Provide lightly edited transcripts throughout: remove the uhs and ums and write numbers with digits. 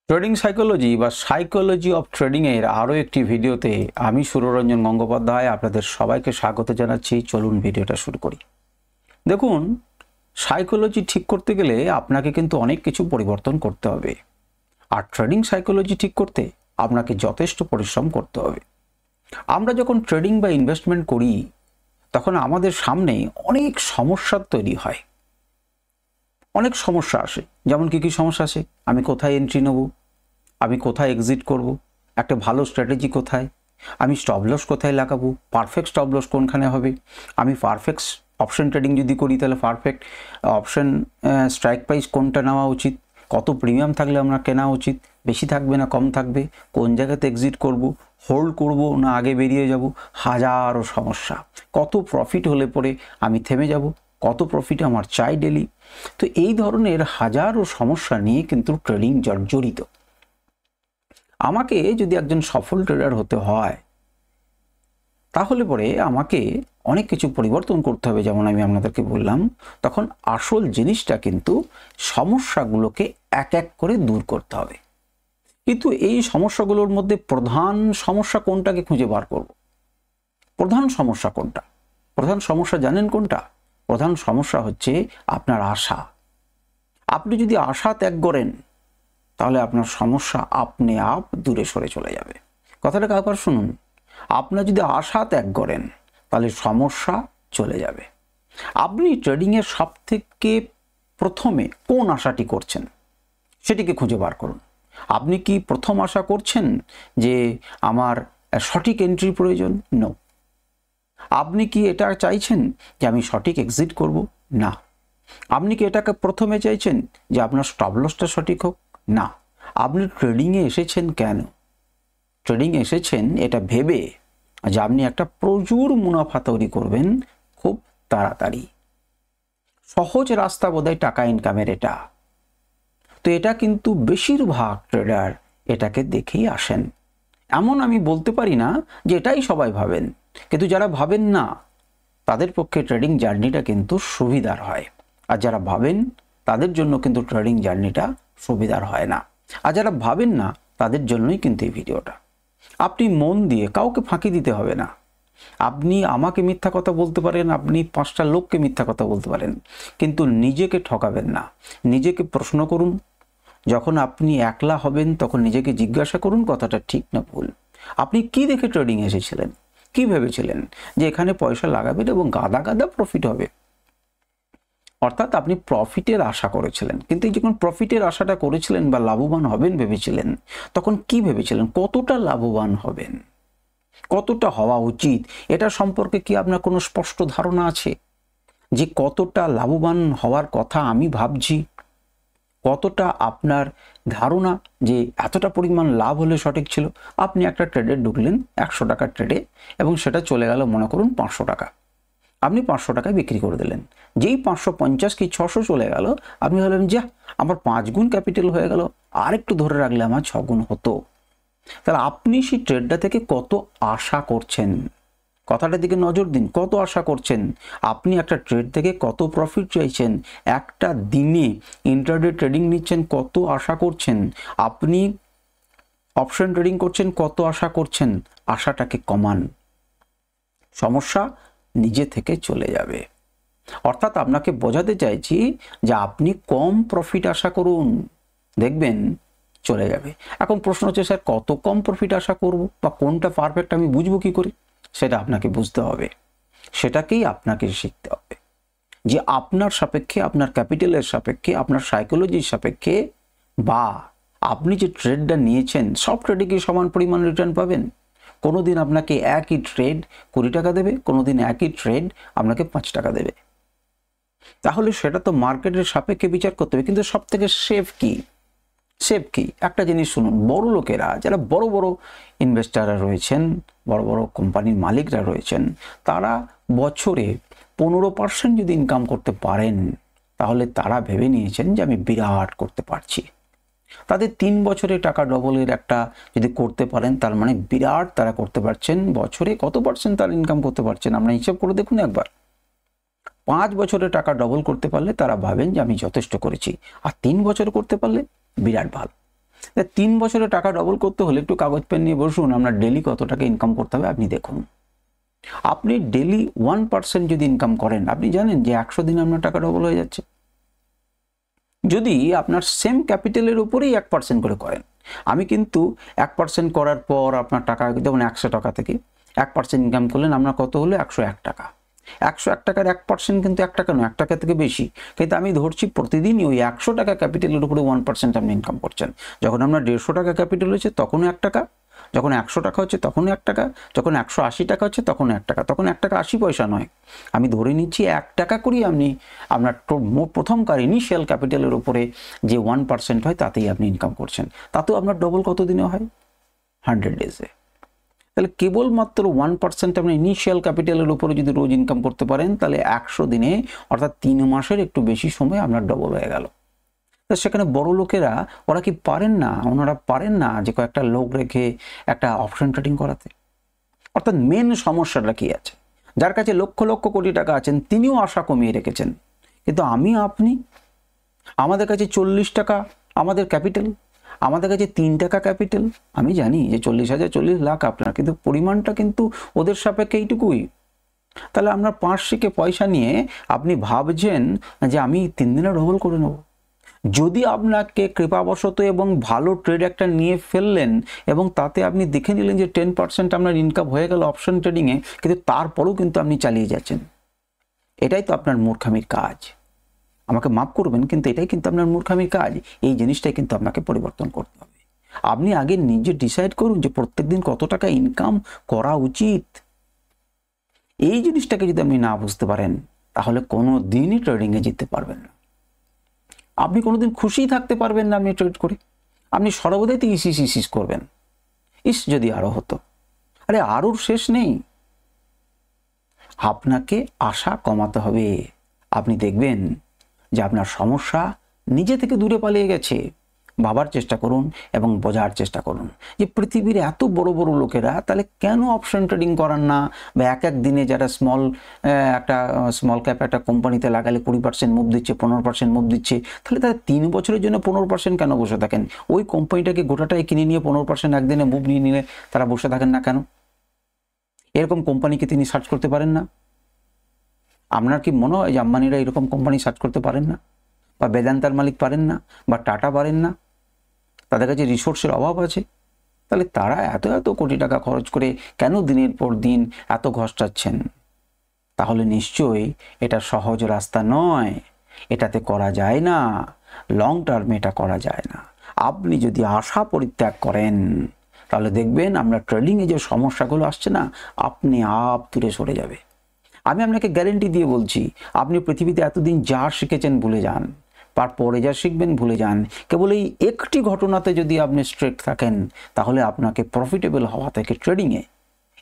Trading psychology বা psychology of trading এর আরও একটি ভিডিওতে আমি সুররঞ্জন গঙ্গোপাধ্যায় আপনাদের সবাইকে স্বাগত জানাচ্ছি। চলুন ভিডিওটা শুরু করি। দেখুন, সাইকোলজি ঠিক করতে গেলে আপনাকে কিন্তু অনেক কিছু পরিবর্তন করতে হবে, আর ট্রেডিং সাইকোলজি ঠিক করতে আপনাকে যথেষ্ট পরিশ্রম করতে হবে। আমরা যখন ট্রেডিং বা ইনভেস্টমেন্ট করি তখন আমাদের সামনে অনেক সমস্যার তৈরি হয়, অনেক সমস্যা আসে। যেমন কি সমস্যা আসে? আমি কোথায় এন্ট্রি নেব, আমি কোথায় এক্সিট করব, একটা ভালো স্ট্র্যাটেজি কোথায়, আমি স্টপ লস কোথায় লাগাবো, পারফেক্ট স্টপ লস কোনখানে হবে, আমি পারফেক্ট অপশন ট্রেডিং যদি করি তাহলে পারফেক্ট অপশন স্ট্রাইক প্রাইস কোনটা নেওয়া উচিত, কত প্রিমিয়াম থাকলে আমরা কেনা উচিত, বেশি থাকবে না কম থাকবে, কোন জায়গাতে এক্সিট করব, হোল্ড করব না আগে বেরিয়ে যাব, হাজারো সমস্যা। কত প্রফিট হলে পরে আমি থেমে যাব, কত প্রফিট আমার চাই ডেলি। তো এই ধরনের হাজারো সমস্যা নিয়ে কিন্তু ট্রেডিং জর্জরিত। আমাকে যদি একজন সফল ট্রেডার হতে হয় তাহলে পরে আমাকে অনেক কিছু পরিবর্তন করতে হবে, যেমন আমি আপনাদেরকে বললাম। তখন আসল জিনিসটা কিন্তু সমস্যাগুলোকে এক এক করে দূর করতে হবে। কিন্তু এই সমস্যাগুলোর মধ্যে প্রধান সমস্যা কোনটাকে খুঁজে বার করব? প্রধান সমস্যা কোনটা? প্রধান সমস্যা জানেন কোনটা? প্রধান সমস্যা হচ্ছে আপনার আশা। আপনি যদি আশা ত্যাগ করেন তাহলে আপনার সমস্যা আপনি আপ দূরে সরে চলে যাবে। কথাটাকে আবার শুনুন, আপনার যদি আশা ত্যাগ করেন তাহলে সমস্যা চলে যাবে। আপনি ট্রেডিংয়ের সব থেকে প্রথমে কোন আশাটি করছেন সেটিকে খুঁজে বার করুন। আপনি কি প্রথম আশা করছেন যে আমার সঠিক এন্ট্রি প্রয়োজন? নো। আপনি কি এটা চাইছেন যে আমি সঠিক এক্সিট করব? না। আপনি কি এটাকে প্রথমে চাইছেন যে আপনার স্টপ লসটা সঠিক হোক? না। আপনি ট্রেডিংয়ে এসেছেন কেন? ট্রেডিংয়ে এসেছেন এটা ভেবে যে আপনি একটা প্রচুর মুনাফা তৈরি করবেন খুব তাড়াতাড়ি। সহজ রাস্তা বোধহয় টাকা ইনকামের এটা। তো এটা কিন্তু বেশিরভাগ ট্রেডার এটাকে দেখেই আসেন। এমন আমি বলতে পারি না যে এটাই সবাই ভাবেন, কিন্তু যারা ভাবেন না তাদের পক্ষে ট্রেডিং জার্নিটা কিন্তু সুবিধার হয়, আর যারা ভাবেন তাদের জন্য কিন্তু ট্রেডিং জার্নিটা সুবিধার হয় না। আর যারা ভাবেন না তাদের জন্যই কিন্তু এই ভিডিওটা। আপনি মন দিয়ে, কাউকে ফাঁকি দিতে হবে না। আপনি আমাকে মিথ্যা কথা বলতে পারেন, আপনি 5টা লোককে মিথ্যা কথা বলতে পারেন, কিন্তু নিজেকে ঠকাবেন না। নিজেকে প্রশ্ন করুন। যখন আপনি একলা হবেন তখন নিজেকে জিজ্ঞাসা করুন কথাটা ঠিক না ভুল। আপনি কি দেখে ট্রেডিং এসেছিলেন? কি ভেবেছিলেন যে এখানে পয়সা লাগাবেন এবং গাদা গাদা প্রফিট হবে? অর্থাৎ আপনি প্রফিটের আশা করেছিলেন, কিন্তু যখন প্রফিটের আশাটা করেছিলেন বা লাভবান হবেন ভেবেছিলেন, তখন কি ভেবেছিলেন? কতটা লাভবান হবেন, কতটা হওয়া উচিত, এটা সম্পর্কে কি আপনার কোনো স্পষ্ট ধারণা আছে? যে কতটা লাভবান হওয়ার কথা আমি ভাবছি, কতটা আপনার ধারণা যে এতটা পরিমাণ লাভ হলে সঠিক ছিল? আপনি একটা ট্রেডে ঢুকলেন 100 টাকার ট্রেডে, এবং সেটা চলে গেল মনে করুন 500 টাকা। আপনি 500 টাকায় বিক্রি করে দিলেন। যেই 550 কি 600 চলে গেল, আপনি ভাবলেন যা, আমার 5 গুণ ক্যাপিটাল হয়ে গেল, আর একটু ধরে রাখলে আমার 6 গুণ হতো। তাহলে আপনি সেই ট্রেডটা থেকে কত আশা করছেন? কথাটার দিকে নজর দিন। কত আশা করছেন? আপনি একটা ট্রেড থেকে কত প্রফিট চাইছেন? একটা দিনে ইন্ট্রাডে ট্রেডিং নিচ্ছেন, কত আশা করছেন? আপনি অপশন ট্রেডিং করছেন, কত আশা করছেন? আশাটাকে কমান, সমস্যা নিজে থেকে চলে যাবে। অর্থাৎ আপনাকে বোঝাতে চাইছি যে আপনি কম প্রফিট আশা করুন, দেখবেন চলে যাবে। এখন প্রশ্ন হচ্ছে, স্যার কত কম প্রফিট আশা করব বা কোনটা পারফেক্ট আমি বুঝবো কি করে? সেটা আপনাকে বুঝতে হবে, সেটাকেই আপনাকে শিখতে হবে যে আপনার সাপেক্ষে, আপনার ক্যাপিটালের সাপেক্ষে, আপনার সাইকোলজির সাপেক্ষে, বা আপনি যে ট্রেডটা নিয়েছেন সব ট্রেডে কি সমান পরিমাণ রিটার্ন পাবেন? কোনোদিন আপনাকে একই ট্রেড 20 টাকা দেবে, কোনোদিন একই ট্রেড আপনাকে 5 টাকা দেবে। তাহলে সেটা তো মার্কেটের সাপেক্ষে বিচার করতে হবে। কিন্তু সব থেকে সেফ কি? সেফ কি? একটা জিনিস শুনুন, বড় লোকেরা, যারা বড় বড় ইনভেস্টাররা রয়েছেন, বড় বড় কোম্পানির মালিকরা রয়েছেন, তারা বছরে 15% যদি ইনকাম করতে পারেন তাহলে তারা ভেবে নিয়েছেন যে আমি বিরাট করতে পারছি। তাদের 3 বছরে টাকা ডবলের একটা যদি করতে পারেন তার মানে বিরাট তারা করতে পারছেন। বছরে কত পার্সেন্ট তারা ইনকাম করতে পারছেন আমরা হিসাব করে দেখুন একবার। 5 বছরে টাকা ডবল করতে পারলে তারা ভাবেন যে আমি যথেষ্ট করেছি, আর 3 বছর করতে পারলে বিরাট ভালো। 3 বছরে টাকা ডবল করতে হলে একটু কাগজ পেন নিয়ে বসুন, আপনার ডেলি কত টাকা ইনকাম করতে হবে আপনি দেখুন। আপনি ডেলি 1% যদি ইনকাম করেন, আপনি জানেন যে 100 দিনে আপনার টাকা ডবল হয়ে যাচ্ছে। যদি আপনার সেম ক্যাপিটালের উপরেই 1% করে করেন, আমি কিন্তু 1% করার পর আপনার টাকা যেমন 100 টাকা থেকে 1% ইনকাম করলেন, আপনার কত হলো 101 টাকা। 101 টাকার 1% কিন্তু 1 টাকা নয়, 1 টাকা থেকে বেশি। কিন্তু আমি ধরছি প্রতিদিনই ওই 100 টাকা ক্যাপিটালের উপরে 1% আপনি ইনকাম করছেন। যখন আপনার 150 টাকা ক্যাপিটাল হয়েছে তখনও 1 টাকা, যখন 100 টাকা হচ্ছে তখনও 1 টাকা, যখন 180 টাকা হচ্ছে তখন 1 টাকা, তখন 1 টাকা 80 পয়সা নয়, আমি ধরে নিচ্ছি 1 টাকা করেই আপনি আপনার প্রথমকার ইনিশিয়াল ক্যাপিটালের উপরে যে 1% হয় তাতেই আপনি ইনকাম করছেন। তাতেও আপনার ডবল কত দিনে হয়? 100 ডেজে। তাহলে কেবলমাত্র 1% আপনি ইনিশিয়াল ক্যাপিটালের উপরে যদি রোজ ইনকাম করতে পারেন, তাহলে 100 দিনে অর্থাৎ 3 মাসের একটু বেশি সময় আপনার ডবল হয়ে গেল। তো সেখানে বড় লোকেরা ওরা কি পারেন না, ওনারা পারেন না যে কয়েকটা লোক রেখে একটা অপশন ট্রেডিং করাতে? অর্থাৎ মেন সমস্যাটা কি আছে? যার কাছে লক্ষ লক্ষ কোটি টাকা আছেন তিনিও আশা কমিয়ে রেখেছেন, কিন্তু আমি আপনি, আমাদের কাছে 40 টাকা আমাদের ক্যাপিটাল, আমাদের কাছে 3 টাকা ক্যাপিটাল। আমি জানি যে 40,000 40 লাখ আপনার, কিন্তু পরিমাণটা কিন্তু ওদের সাপেক্ষে এইটুকুই। তাহলে আপনার 5 শিখে পয়সা নিয়ে আপনি ভাবছেন যে আমি 3 দিনে ডবল করে নেব। যদি আপনাকে কৃপাবশত এবং ভালো ট্রেড একটা নিয়ে ফেললেন এবং তাতে আপনি দেখে নিলেন যে 10% আপনার ইনকাম হয়ে গেল অপশন ট্রেডিংয়ে, কিন্তু তারপরেও কিন্তু আপনি চালিয়ে যাচ্ছেন, এটাই তো আপনার মূর্খামির কাজ। আমাকে মাফ করবেন, কিন্তু এটাই কিন্তু আপনার মূর্খামির কাজ। এই জিনিসটাই কিন্তু আপনাকে পরিবর্তন করতে হবে। আপনি আগে নিজে ডিসাইড করুন যে প্রত্যেকদিন কত টাকা ইনকাম করা উচিত। এই জিনিসটাকে যদি আপনি না বুঝতে পারেন, তাহলে কোনো দিনই ট্রেডিংয়ে জিততে পারবেন না। আপনি কোনোদিন খুশিই থাকতে পারবেন না আপনি ট্রেড করে। আপনি সর্বদাই তো ইসিস করবেন, ইস যদি আরো হতো। আরে আরোর শেষ নেই। আপনাকে আশা কমাতে হবে। আপনি দেখবেন যে আপনার সমস্যা নিজে থেকে দূরে পালিয়ে গেছে। ভাবার চেষ্টা করুন এবং বোঝার চেষ্টা করুন যে পৃথিবীর এত বড় বড় লোকেরা তাহলে কেন অপশন ট্রেডিং করান না, বা এক দিনে যারা স্মল ক্যাপ একটা কোম্পানিতে লাগালে 20% মুভ দিচ্ছে, 15% মুভ দিচ্ছে, তাহলে তারা 3 বছরের জন্য 15% কেন বসে থাকেন? ওই কোম্পানিটাকে গোটাটাই কিনে নিয়ে 15% একদিনে মুভ নিয়ে নিলে তারা বসে থাকেন না কেন? এরকম কোম্পানিকে তিনি সার্চ করতে পারেন না? আপনার কি মনে হয় যে আম্বানিরা এরকম কোম্পানি সার্চ করতে পারেন না, বা বেদান্তার মালিক পারেন না, বা টাটা পারেন না? তাদের কাছে রিসোর্সের অভাব আছে? তাহলে তারা এত এত কোটি টাকা খরচ করে কেন দিনের পর দিন এত ঘষ্টাচ্ছেন? তাহলে নিশ্চয়ই এটা সহজ রাস্তা নয়, এটাতে করা যায় না, লং টার্মে এটা করা যায় না। আপনি যদি আশা পরিত্যাগ করেন, তাহলে দেখবেন আমরা ট্রেডিংয়ে যে সমস্যাগুলো আসছে না, আপনি আপ দূরে সরে যাবে। আমি আপনাকে গ্যারেন্টি দিয়ে বলছি, আপনি পৃথিবীতে এতদিন যা শিখেছেন ভুলে যান, তারপরে যা শিখবেন ভুলে যান। কেবল এই একটি ঘটনাতে যদি আপনি স্ট্রেট থাকেন, তাহলে আপনাকে প্রফিটেবল হওয়া থেকে ট্রেডিংয়ে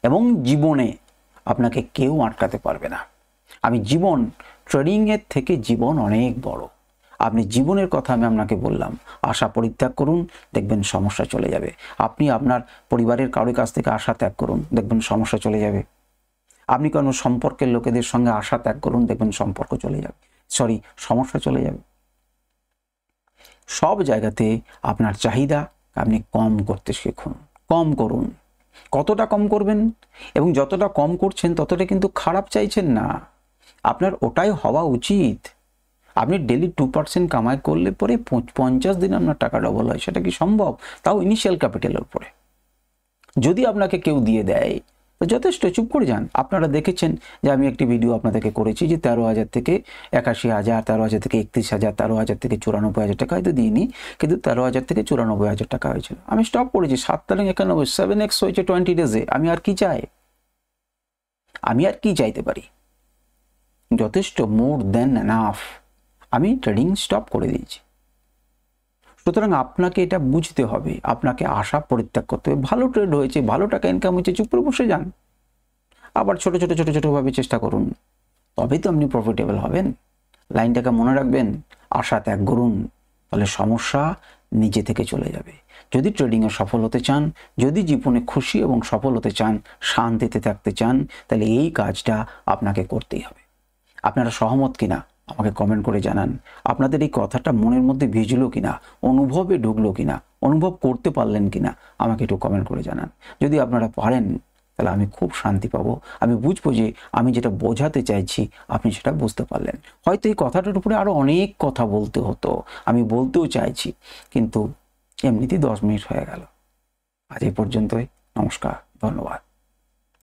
এবং জীবনে আপনাকে কেউ আটকাতে পারবে না। ট্রেডিংয়ের থেকে জীবন অনেক বড়। আপনি জীবনের কথা আমি আপনাকে বললাম, আশা পরিত্যাগ করুন, দেখবেন সমস্যা চলে যাবে। আপনি আপনার পরিবারের কারোর কাছ থেকে আশা ত্যাগ করুন, দেখবেন সমস্যা চলে যাবে। আপনি কোনো সম্পর্কের লোকেদের সঙ্গে আশা ত্যাগ করুন, দেখবেন সমস্যা চলে যাবে। সব জায়গাতে আপনার চাহিদা আপনি কম করতে শিখুন, কম করুন। কতটা কম করবেন, এবং যতটা কম করছেন ততটা কিন্তু খারাপ চাইছেন না, আপনার ওটাই হওয়া উচিত। আপনি ডেলি 2% কামাই করলে পরে 50 দিন আপনার টাকা ডবল হয়, সেটা কি সম্ভব? তাও ইনিশিয়াল ক্যাপিটালের উপরে। যদি আপনাকে কেউ দিয়ে দেয় তো যথেষ্ট, চুপ করে যান। আপনারা দেখেছেন যে আমি একটি ভিডিও আপনাদেরকে করেছি যে 13,000 থেকে 81,000, 13,000 থেকে 31,000, 13,000 থেকে 94,000 টাকা হয়তো দিইনি, কিন্তু 13,000 থেকে 94,000 টাকা হয়েছিল। আমি স্টপ করেছি 7 তারিখ 91, 7x হয়েছে 20 ডেজে। আমি আর কি চাই? আমি আর কি চাইতে পারি? যথেষ্ট, মোর দেন এনাফ। আমি ট্রেডিং স্টপ করে দিয়েছি। সুতরাং আপনাকে এটা বুঝতে হবে, আপনাকে আশা পরিত্যাগ করতে হবে। ভালো ট্রেড হয়েছে, ভালো টাকা ইনকাম হয়েছে, চুপ করে বসে যান। আবার ছোট ভাবে চেষ্টা করুন, তবেই তো আপনি প্রফিটেবল হবেন। লাইনটাকে মনে রাখবেন, আশা ত্যাগ করুন, তাহলে সমস্যা নিজে থেকে চলে যাবে। যদি ট্রেডিংয়ে সফল হতে চান, যদি জীবনে খুশি এবং সফল হতে চান, শান্তিতে থাকতে চান, তাহলে এই কাজটা আপনাকে করতেই হবে। আপনারা সহমত কিনা আমাকে কমেন্ট করে জানান আপনাদের এই কথাটা মনের মধ্যে ভিজলো কিনা, অনুভবে ঢুকলো কিনা, অনুভব করতে পারলেন কিনা, আমাকে একটু কমেন্ট করে জানান। যদি আপনারা পারেন তাহলে আমি খুব শান্তি পাবো, আমি বুঝবো যে আমি যেটা বোঝাতে চাইছি আপনি সেটা বুঝতে পারলেন। হয়তো এই কথাটার উপরে আরও অনেক কথা বলতে হতো, আমি বলতেও চাইছি, কিন্তু এমনিতেই 10 মিনিট হয়ে গেল। আজ এই পর্যন্তই। নমস্কার, ধন্যবাদ।